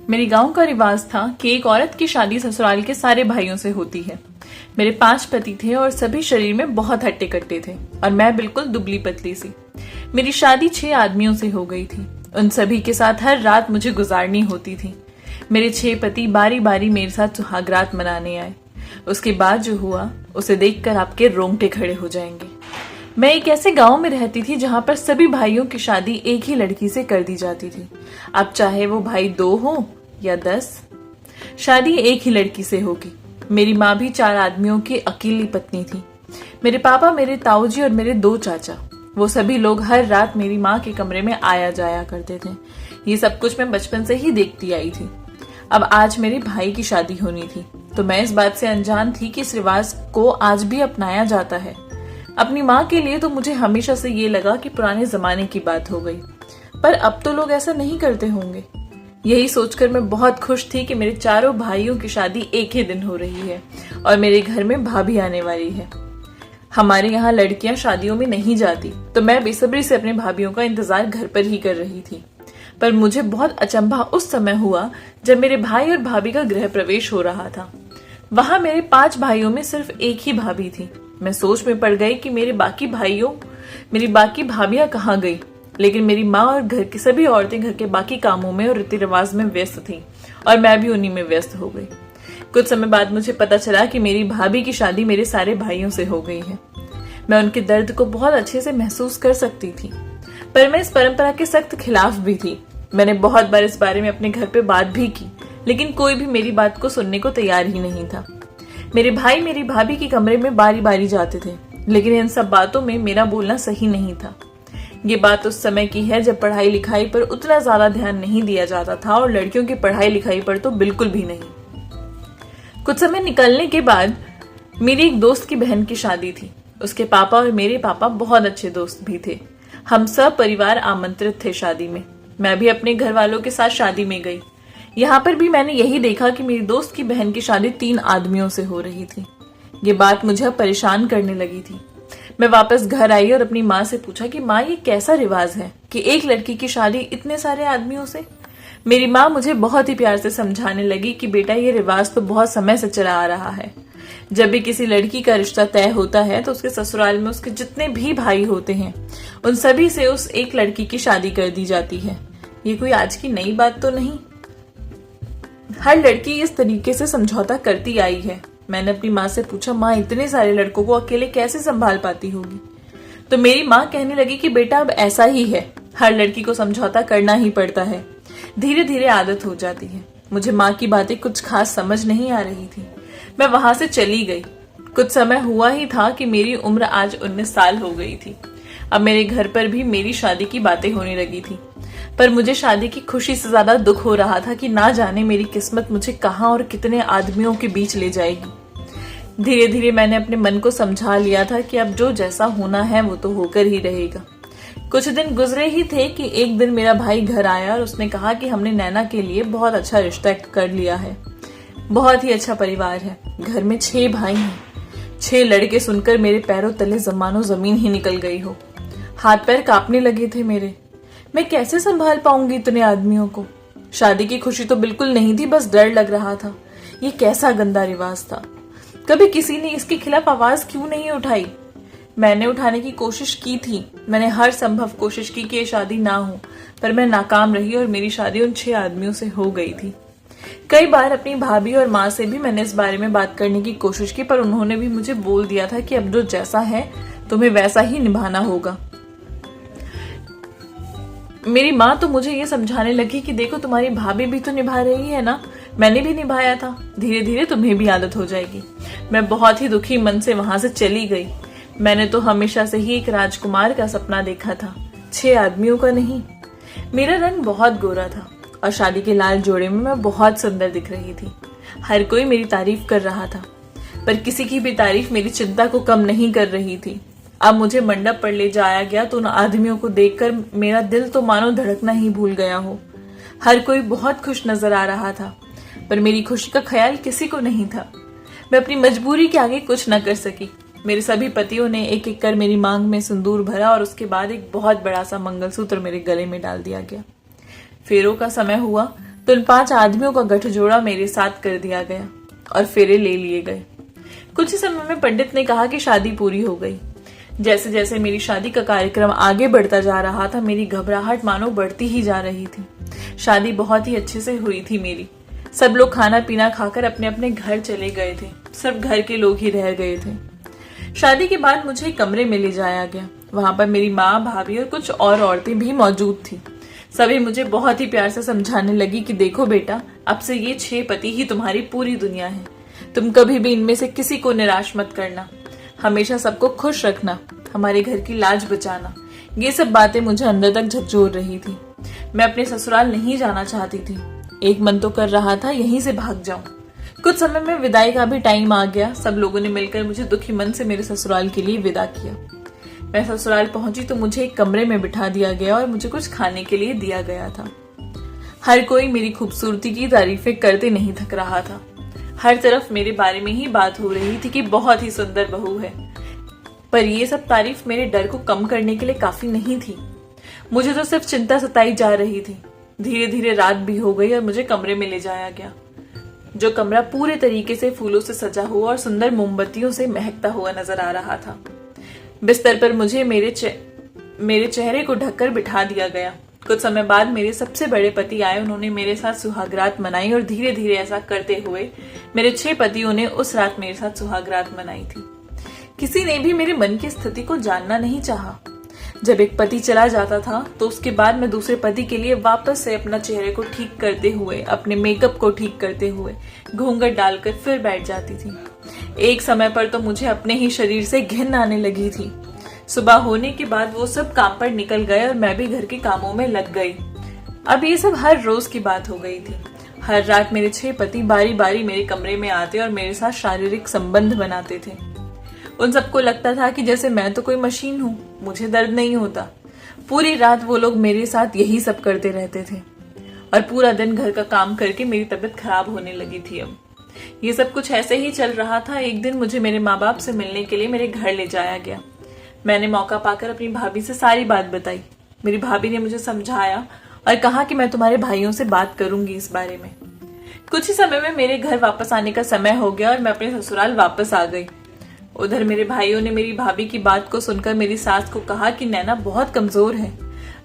मेरे गांव का रिवाज था कि एक औरत की शादी ससुराल के सारे भाइयों से होती है। मेरे 5 पति थे और सभी शरीर में बहुत हट्टे कट्टे थे और मैं बिल्कुल दुबली पतली सी। मेरी शादी 6 आदमियों से हो गई थी। उन सभी के साथ हर रात मुझे गुजारनी होती थी। मेरे 6 पति बारी बारी मेरे साथ सुहागरात मनाने आए। उसके बाद जो हुआ उसे देखकर आपके रोंगटे खड़े हो जाएंगे। मैं एक ऐसे गांव में रहती थी जहां पर सभी भाइयों की शादी एक ही लड़की से कर दी जाती थी। अब चाहे वो भाई 2 हो या 10, शादी एक ही लड़की से होगी। मेरी माँ भी 4 आदमियों की अकेली पत्नी थी। मेरे पापा, मेरे ताऊजी और मेरे 2 चाचा, वो सभी लोग हर रात मेरी माँ के कमरे में आया जाया करते थे। ये सब कुछ मैं बचपन से ही देखती आई थी। अब आज मेरे भाई की शादी होनी थी तो मैं इस बात से अनजान थी कि इस रिवाज को आज भी अपनाया जाता है। अपनी माँ के लिए तो मुझे हमेशा से ये लगा कि पुराने जमाने की बात हो गई, पर अब तो लोग ऐसा नहीं करते होंगे। यही सोचकर मैं बहुत खुश थी कि मेरे चारों भाइयों की शादी एक ही दिन हो रही है और मेरे घर में भाभी आने वाली है। हमारे यहाँ लड़कियां शादियों में नहीं जाती, तो मैं बेसब्री से अपने भाभीयों का इंतजार घर पर ही कर रही थी। पर मुझे बहुत अचंभा उस समय हुआ जब मेरे भाई और भाभी का गृह प्रवेश हो रहा था। वहां मेरे 5 भाइयों में सिर्फ एक ही भाभी थी। मैं सोच में पड़ गई कि मेरी बाकी भाभियां कहाँ गई, लेकिन मेरी माँ और घर की सभी औरतें घर के बाकी कामों में और रीति रिवाज में व्यस्त थीं और मैं भी उन्हीं में व्यस्त हो गई। कुछ समय बाद मुझे पता चला कि मेरी भाभी की शादी मेरे सारे भाइयों से हो गई है। मैं उनके दर्द को बहुत अच्छे से महसूस कर सकती थी, पर मैं इस परंपरा के सख्त खिलाफ भी थी। मैंने बहुत बार इस बारे में अपने घर पे बात भी की, लेकिन कोई भी मेरी बात को सुनने को तैयार ही नहीं था। मेरे भाई मेरी भाभी के कमरे में बारी बारी जाते थे, लेकिन इन सब बातों में मेरा बोलना सही नहीं था। ये बात उस समय की है जब पढ़ाई लिखाई पर उतना ज्यादा ध्यान नहीं दिया जाता था और लड़कियों की पढ़ाई लिखाई पर तो बिल्कुल भी नहीं। कुछ समय निकलने के बाद मेरी एक दोस्त की बहन की शादी थी। उसके पापा और मेरे पापा बहुत अच्छे दोस्त भी थे। हम सब परिवार आमंत्रित थे शादी में। मैं भी अपने घर वालों के साथ शादी में गई। यहाँ पर भी मैंने यही देखा कि मेरी दोस्त की बहन की शादी 3 आदमियों से हो रही थी। ये बात मुझे अब परेशान करने लगी थी। मैं वापस घर आई और अपनी माँ से पूछा कि माँ, ये कैसा रिवाज है कि एक लड़की की शादी इतने सारे आदमियों से। मेरी माँ मुझे बहुत ही प्यार से समझाने लगी कि बेटा, ये रिवाज तो बहुत समय से चला आ रहा है। जब भी किसी लड़की का रिश्ता तय होता है तो उसके ससुराल में उसके जितने भी भाई होते हैं उन सभी से उस एक लड़की की शादी कर दी जाती है। ये कोई आज की नई बात तो नहीं। हर लड़की इस तरीके से समझौता करती आई है। मैंने अपनी माँ से पूछा, माँ, इतने सारे लड़कों को अकेले कैसे संभाल पाती होगी? तो मेरी माँ कहने लगी कि बेटा, अब ऐसा ही है, हर लड़की को समझौता करना ही पड़ता है, धीरे धीरे आदत हो जाती है। मुझे माँ की बातें कुछ खास समझ नहीं आ रही थी। मैं वहां से चली गई। कुछ समय हुआ ही था कि मेरी उम्र आज 19 साल हो गई थी। अब मेरे घर पर भी मेरी शादी की बातें होने लगी थी, पर मुझे शादी की खुशी से ज्यादा दुख हो रहा था कि ना जाने मेरी किस्मत मुझे कहाँ और कितने आदमियों के बीच ले जाएगी। धीरे धीरे मैंने अपने मन को समझा लिया था कि अब जो जैसा होना है वो तो होकर ही रहेगा। कुछ दिन गुजरे ही थे कि एक दिन मेरा भाई घर आया और उसने कहा कि हमने नैना के लिए बहुत अच्छा रिश्ता कर लिया है। बहुत ही अच्छा परिवार है। घर में 6 भाई हैं। 6 लड़के सुनकर मेरे पैरों तले जमानो जमीन ही निकल गई हो। हाथ पैर कांपने लगे थे मेरे। मैं कैसे संभाल पाऊंगी इतने आदमियों को? शादी की खुशी तो बिल्कुल नहीं थी, बस डर लग रहा था। ये कैसा गंदा रिवाज था। कभी किसी ने इसके खिलाफ आवाज क्यों नहीं उठाई? मैंने उठाने की कोशिश की थी। मैंने हर संभव कोशिश की कि ये शादी ना हो, पर मैं नाकाम रही और मेरी शादी उन 6 आदमियों से हो गई थी। कई बार अपनी भाभी और माँ से भी मैंने इस बारे में बात करने की कोशिश की, पर उन्होंने भी मुझे बोल दिया था कि अब जो जैसा है तुम्हें वैसा ही निभाना होगा। मेरी माँ तो मुझे ये समझाने लगी कि देखो, तुम्हारी भाभी भी तो निभा रही है ना, मैंने भी निभाया था, धीरे धीरे तुम्हें भी आदत हो जाएगी। मैं बहुत ही दुखी मन से वहां से चली गई। मैंने तो हमेशा से ही एक राजकुमार का सपना देखा था, 6 आदमियों का नहीं। मेरा रंग बहुत गोरा था और शादी के लाल जोड़े में मैं बहुत सुंदर दिख रही थी। हर कोई मेरी तारीफ कर रहा था, पर किसी की भी तारीफ मेरी चिंता को कम नहीं कर रही थी। अब मुझे मंडप पर ले जाया गया तो उन आदमियों को देखकर मेरा दिल तो मानो धड़कना ही भूल गया हो। हर कोई बहुत खुश नजर आ रहा था, पर मेरी खुशी का ख्याल किसी को नहीं था। मैं अपनी मजबूरी के आगे कुछ न कर सकी। मेरे सभी पतियों ने एक एक कर मेरी मांग में सिंदूर भरा और उसके बाद एक बहुत बड़ा सा मंगलसूत्र मेरे गले में डाल दिया गया। फेरों का समय हुआ तो उन 5 आदमियों का गठजोड़ा मेरे साथ कर दिया गया और फेरे ले लिए गए। कुछ ही समय में पंडित ने कहा कि शादी पूरी हो गई। जैसे जैसे मेरी शादी का कार्यक्रम आगे बढ़ता जा रहा था, मेरी घबराहट मानो बढ़ती ही जा रही थी। शादी बहुत ही अच्छे से हुई थी मेरी। सब लोग खाना पीना खाकर अपने अपने घर चले गए थे। सिर्फ घर के लोग ही रह गए थे। शादी के बाद मुझे एक कमरे में ले जाया गया। वहां पर मेरी माँ, भाभी और कुछ और औरतें भी मौजूद थी। सभी मुझे बहुत ही प्यार से समझाने लगी कि देखो बेटा, अब से ये 6 पति ही तुम्हारी पूरी दुनिया है। तुम कभी भी इनमें से किसी को निराश मत करना, हमेशा सबको खुश रखना, हमारे घर की लाज बचाना। ये सब बातें मुझे अंदर तक झकझोर रही थी। मैं अपने ससुराल नहीं जाना चाहती थी। एक मन तो कर रहा था यहीं से भाग जाऊं। कुछ समय में विदाई का भी टाइम आ गया। सब लोगों ने मिलकर मुझे दुखी मन से मेरे ससुराल के लिए विदा किया। मैं ससुराल पहुंची तो मुझे एक कमरे में बिठा दिया गया और मुझे कुछ खाने के लिए दिया गया था। हर कोई मेरी खूबसूरती की तारीफें करते नहीं थक रहा था। हर तरफ मेरे बारे में ही बात हो रही थी कि बहुत ही सुंदर बहू है। पर ये सब तारीफ मेरे डर को कम करने के लिए काफी नहीं थी। मुझे तो सिर्फ चिंता सताई जा रही थी। धीरे धीरे रात भी हो गई और मुझे कमरे में ले जाया गया, जो कमरा पूरे तरीके से फूलों से सजा हुआ और सुंदर मोमबत्तियों से महकता हुआ नजर आ रहा था। बिस्तर पर मुझे मेरे चेहरे को ढककर बिठा दिया गया। कुछ समय बाद मेरे सबसे बड़े पति आए। उन्होंने मेरे साथ सुहागरात मनाई और धीरे धीरे ऐसा करते हुए मेरे 6 पतियों ने उस रात मेरे साथ सुहागरात मनाई थी। किसी ने भी मेरे मन की स्थिति को जानना नहीं चाहा। जब एक पति चला जाता था तो उसके बाद मैं दूसरे पति के लिए वापस से अपना चेहरे को ठीक करते हुए, अपने मेकअप को ठीक करते हुए घूंघट डालकर फिर बैठ जाती थी। एक समय पर तो मुझे अपने ही शरीर से घिन आने लगी थी। सुबह होने के बाद वो सब काम पर निकल गए और मैं भी घर के कामों में लग गई। अब ये सब हर रोज की बात हो गई थी। हर रात मेरे 6 पति बारी बारी मेरे कमरे में आते और मेरे साथ शारीरिक संबंध बनाते थे। उन सबको लगता था कि जैसे मैं तो कोई मशीन हूं, मुझे दर्द नहीं होता। पूरी रात वो लोग मेरे साथ यही सब करते रहते थे और पूरा दिन घर का काम करके मेरी तबीयत खराब होने लगी थी। अब ये सब कुछ ऐसे ही चल रहा था। एक दिन मुझे मेरे माँ बाप से मिलने के लिए मेरे घर ले जाया गया। मैंने मौका पाकर अपनी भाभी से सारी बात बताई। मेरी भाभी ने मुझे समझाया और कहा कि मैं तुम्हारे भाइयों से बात करूंगी इस बारे में। कुछ ही समय में मेरे घर वापस आने का समय हो गया और मैं अपने ससुराल वापस आ गई। उधर मेरे भाइयों ने मेरी भाभी की बात को सुनकर मेरी सास को कहा कि नैना बहुत कमजोर है।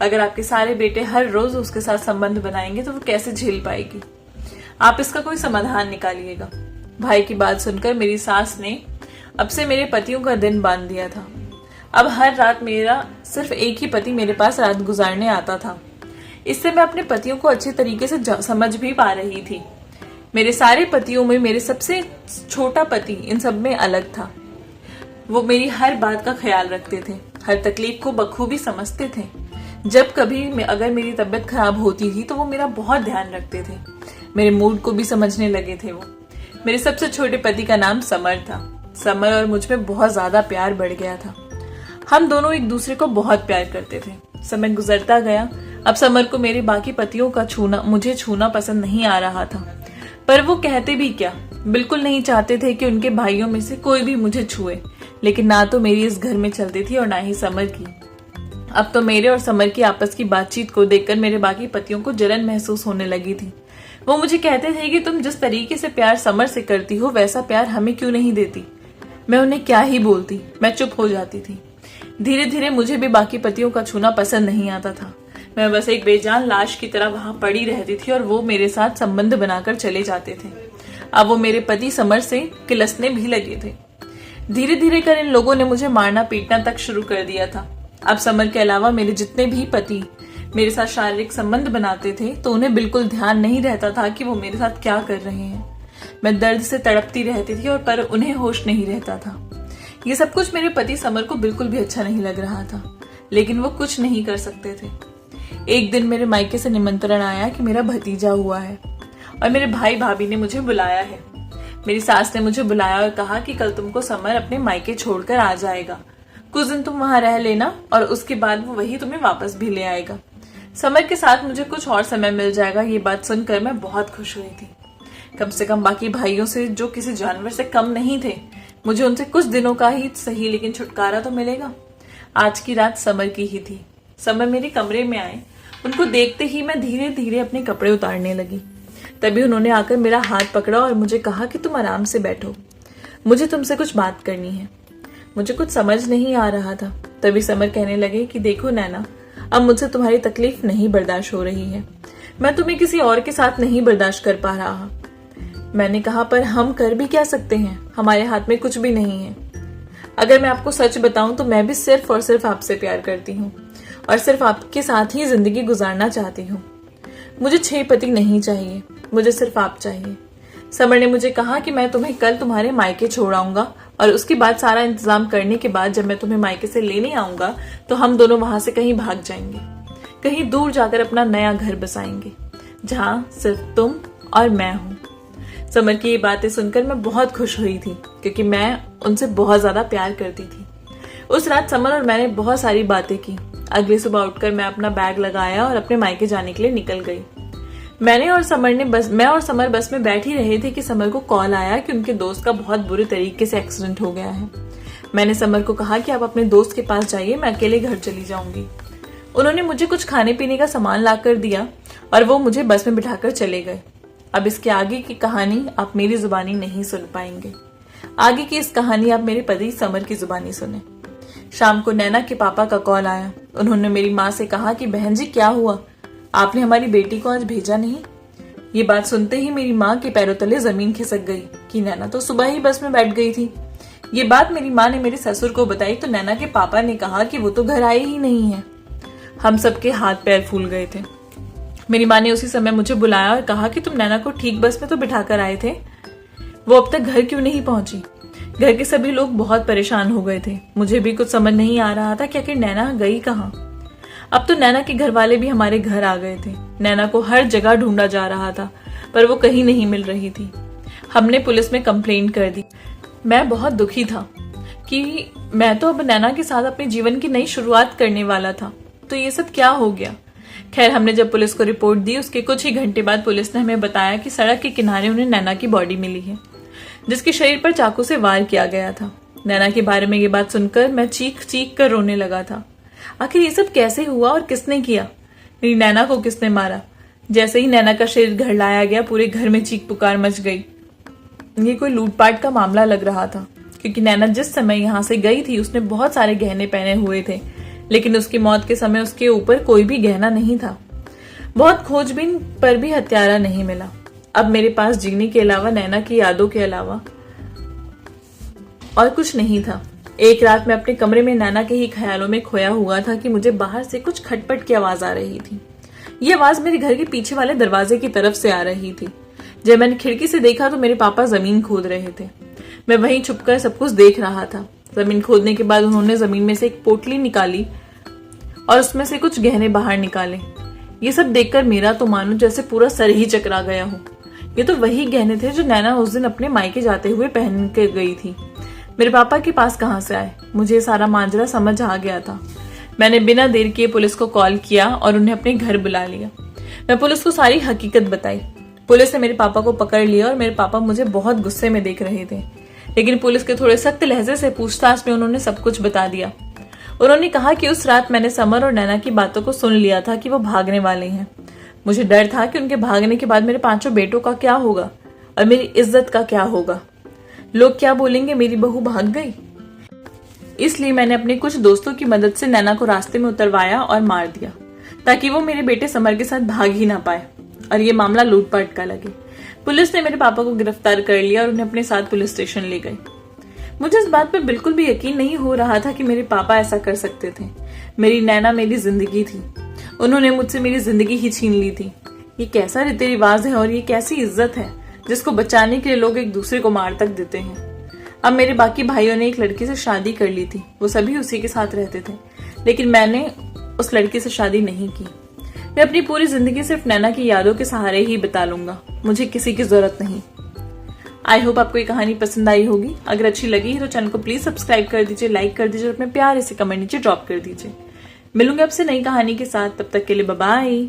अगर आपके सारे बेटे हर रोज उसके साथ संबंध बनाएंगे तो वो कैसे झेल पाएगी। आप इसका कोई समाधान निकालिएगा। भाई की बात सुनकर मेरी सास ने अब से मेरे पतियों का दिन बांध दिया था। अब हर रात मेरा सिर्फ एक ही पति मेरे पास रात गुजारने आता था। इससे मैं अपने पतियों को अच्छे तरीके से समझ भी पा रही थी। मेरे सारे पतियों में मेरे सबसे छोटा पति इन सब में अलग था। वो मेरी हर बात का ख्याल रखते थे, हर तकलीफ को बखूबी समझते थे। जब कभी अगर मेरी तबीयत खराब होती थी तो वो मेरा बहुत ध्यान रखते थे। मेरे मूड को भी समझने लगे थे वो। मेरे सबसे छोटे पति का नाम समर था। समर और मुझ में बहुत ज्यादा प्यार बढ़ गया था। हम दोनों एक दूसरे को बहुत प्यार करते थे। समय गुजरता गया। अब समर को मेरे बाकी पतियों का मुझे छूना पसंद नहीं आ रहा था। पर वो कहते भी क्या, बिल्कुल नहीं चाहते थे कि उनके भाइयों में से कोई भी मुझे छुए। लेकिन ना तो मेरी इस घर में चलती थी और ना ही समर की। अब तो मेरे और समर की आपस की बातचीत को देखकर मेरे बाकी पतियों को जलन महसूस होने लगी थी। वो मुझे कहते थे कि तुम जिस तरीके से प्यार समर से करती हो वैसा प्यार हमें क्यों नहीं देती। मैं उन्हें क्या ही बोलती, मैं चुप हो जाती थी। धीरे धीरे मुझे भी बाकी पतियों का छूना पसंद नहीं आता था। मैं बस एक बेजान लाश की तरह वहां पड़ी रहती थी और वो मेरे साथ संबंध बनाकर चले जाते थे। अब वो मेरे पति समर से किलसने भी लगे थे। धीरे धीरे कर इन लोगों ने मुझे मारना पीटना तक शुरू कर दिया था। अब समर के अलावा मेरे जितने भी पति मेरे साथ शारीरिक संबंध बनाते थे तो उन्हें बिल्कुल ध्यान नहीं रहता था कि वो मेरे साथ क्या कर रहे हैं। मैं दर्द से तड़पती रहती थी और पर उन्हें होश नहीं रहता था। ये सब कुछ मेरे पति समर को बिल्कुल भी अच्छा नहीं लग रहा था, लेकिन वो कुछ नहीं कर सकते थे। एक दिन मेरे मायके से निमंत्रण आया कि मेरा भतीजा हुआ है और मेरे भाई भाभी ने मुझे बुलाया है। मेरी सास ने मुझे बुलाया और कहा कि कल तुमको समर अपने मायके छोड़कर आ जाएगा। कुछ दिन तुम वहां रह लेना और उसके बाद वो वही तुम्हें वापस भी ले आएगा। समर के साथ मुझे कुछ और समय मिल जाएगा। ये बात सुनकर मैं बहुत खुश हुई थी। कम से कम बाकी भाइयों से जो किसी जानवर से कम नहीं थे, मुझे उनसे कुछ दिनों का ही सही लेकिन छुटकारा तो मिलेगा। आज की रात समर की ही थी। समर मेरे कमरे में आए। उनको देखते ही मैं धीरे धीरे अपने कपड़े उतारने लगी। तभी उन्होंने आकर मेरा हाथ पकड़ा और मुझे कहा कि तुम आराम से बैठो, मुझे तुमसे कुछ बात करनी है। मुझे कुछ समझ नहीं आ रहा था। तभी समर कहने लगे कि देखो नैना, अब मुझसे तुम्हारी तकलीफ नहीं बर्दाश्त हो रही है, मैं तुम्हें किसी और के साथ नहीं बर्दाश्त कर पा रहा। मैंने कहा पर हम कर भी क्या सकते हैं, हमारे हाथ में कुछ भी नहीं है। अगर मैं आपको सच बताऊं तो मैं भी सिर्फ और सिर्फ आपसे प्यार करती हूँ और सिर्फ आपके साथ ही जिंदगी गुजारना चाहती हूँ। मुझे 6 पति नहीं चाहिए, मुझे सिर्फ आप चाहिए। समर ने मुझे कहा कि मैं तुम्हें कल तुम्हारे मायके छोड़ आऊंगा और उसके बाद सारा इंतजाम करने के बाद जब मैं तुम्हें मायके से लेने आऊंगा तो हम दोनों वहां से कहीं भाग जाएंगे, कहीं दूर जाकर अपना नया घर बसाएंगे जहां सिर्फ तुम और मैं हूं। समर की ये बातें सुनकर मैं बहुत खुश हुई थी क्योंकि मैं उनसे बहुत ज्यादा प्यार करती थी। उस रात समर और मैंने बहुत सारी बातें की। अगली सुबह उठकर मैं अपना बैग लगाया और अपने मायके जाने के लिए निकल गई। मैं और समर बस में बैठ ही रहे थे कि समर को कॉल आया कि उनके दोस्त का बहुत बुरे तरीके से एक्सीडेंट हो गया है। मैंने समर को कहा कि आप अपने दोस्त के पास जाइए, मैं अकेले घर चली जाऊंगी। उन्होंने मुझे कुछ खाने पीने का सामान ला कर दिया और वो मुझे बस में बिठाकर चले गए। अब इसके आगे की कहानी आप मेरी जुबानी नहीं सुन पाएंगे। आगे की इस कहानी आप मेरे पति समर की जुबानी सुने। शाम को नैना के पापा का कॉल आया। उन्होंने मेरी माँ से कहा कि बहन जी क्या हुआ, आपने हमारी बेटी को आज भेजा नहीं। ये बात सुनते ही मेरी माँ के पैरों तले जमीन खिसक गई कि नैना तो सुबह ही बस में बैठ गई थी। ये बात मेरी माँ ने मेरे ससुर को बताई तो नैना के पापा ने कहा कि वो तो घर आए ही नहीं है। हम सबके हाथ पैर फूल गए थे। मेरी माँ ने उसी समय मुझे बुलाया और कहा कि तुम नैना को ठीक बस में तो बिठा कर आए थे, वो अब तक घर क्यों नहीं पहुंची। घर के सभी लोग बहुत परेशान हो गए थे। मुझे भी कुछ समझ नहीं आ रहा था कि आखिर नैना गई कहाँ। अब तो नैना के घर वाले भी हमारे घर आ गए थे। नैना को हर जगह ढूंढा जा रहा था पर वो कहीं नहीं मिल रही थी। हमने पुलिस में कंप्लेंट कर दी। मैं बहुत दुखी था कि मैं तो अब नैना के साथ अपने जीवन की नई शुरुआत करने वाला था, तो ये सब क्या हो गया। खैर हमने जब पुलिस को रिपोर्ट दी उसके कुछ ही घंटे बाद पुलिस ने हमें बताया कि सड़क के किनारे उन्हें नैना की बॉडी मिली है जिसके शरीर पर चाकू से वार किया गया था। नैना के बारे में ये बात सुनकर मैं चीख चीख कर रोने लगा था। आखिर ये सब कैसे हुआ और किसने किया, मेरी नैना को किसने मारा। जैसे ही नैना का शरीर घर लाया गया पूरे घर में चीख पुकार मच गई। ये कोई लूटपाट का मामला लग रहा था क्योंकि नैना जिस समय यहाँ से गई थी उसने बहुत सारे गहने पहने हुए थे, लेकिन उसकी मौत के समय उसके ऊपर कोई भी गहना नहीं था। बहुत खोजबीन पर भी हत्यारा नहीं मिला। अब मेरे पास जीने के अलावा नैना की यादों के अलावा और कुछ नहीं था। एक रात मैं अपने कमरे में नैना के ही ख्यालों में खोया हुआ था कि मुझे बाहर से कुछ खटपट की आवाज आ रही थी। ये आवाज मेरे घर के पीछे वाले दरवाजे की तरफ से आ रही थी। जब मैंने खिड़की से देखा तो मेरे पापा जमीन खोद रहे थे। मैं वहीं छुपकर सब कुछ देख रहा था। जमीन खोदने के बाद उन्होंने जमीन में से एक पोटली निकाली और उसमें से कुछ गहने बाहर निकाले। ये सब देखकर मेरा तो मानो जैसे पूरा सर ही चकरा गया हो। ये तो वही गहने थे जो नैना उस दिन अपने मायके जाते हुए पहन के गई थी। मेरे पापा के पास कहां से आए। मुझे सारा मांजरा समझ आ गया था। मैंने बिना देर किए पुलिस को कॉल किया और उन्हें अपने घर बुला लिया। मैं पुलिस को सारी हकीकत बताई। पुलिस ने मेरे पापा को पकड़ लिया और मेरे पापा मुझे बहुत गुस्से में देख रहे थे, लेकिन पुलिस के थोड़े सख्त लहजे से पूछताछ में उन्होंने सब कुछ बता दिया। उन्होंने कहा कि उस रात मैंने समर और नैना की बातों को सुन लिया था कि वो भागने वाले हैं। मुझे डर था कि उनके भागने के बाद मेरे 5 बेटों का क्या होगा और मेरी इज्जत का क्या होगा। लोग क्या बोलेंगे, मेरी बहू भाग गई। इसलिए मैंने अपने कुछ दोस्तों की मदद से नैना को रास्ते में उतरवाया और मार दिया ताकि वो मेरे बेटे समर के साथ भाग ही ना पाए और ये मामला लूटपाट का लगे। पुलिस ने मेरे पापा को गिरफ्तार कर लिया और उन्हें अपने साथ पुलिस स्टेशन ले गई। मुझे इस बात पर बिल्कुल भी यकीन नहीं हो रहा था कि मेरे पापा ऐसा कर सकते थे। मेरी नैना मेरी जिंदगी थी, उन्होंने मुझसे मेरी जिंदगी ही छीन ली थी। ये कैसा रीति रिवाज है और ये कैसी इज्जत है जिसको बचाने के लिए लोग एक दूसरे को मार तक देते हैं। अब मेरे बाकी भाइयों ने एक लड़की से शादी कर ली थी, वो सभी उसी के साथ रहते थे, लेकिन मैंने उस लड़की से शादी नहीं की। मैं अपनी पूरी जिंदगी सिर्फ नैना की यादों के सहारे ही बिता लूंगा, मुझे किसी की जरूरत नहीं। आई होप आपको ये कहानी पसंद आई होगी। अगर अच्छी लगी है तो चैनल को प्लीज सब्सक्राइब कर दीजिए, लाइक कर दीजिए और अपने प्यारे से कमेंट नीचे ड्रॉप कर दीजिए। मिलूंगे आपसे नई कहानी के साथ, तब तक के लिए बाय बाय।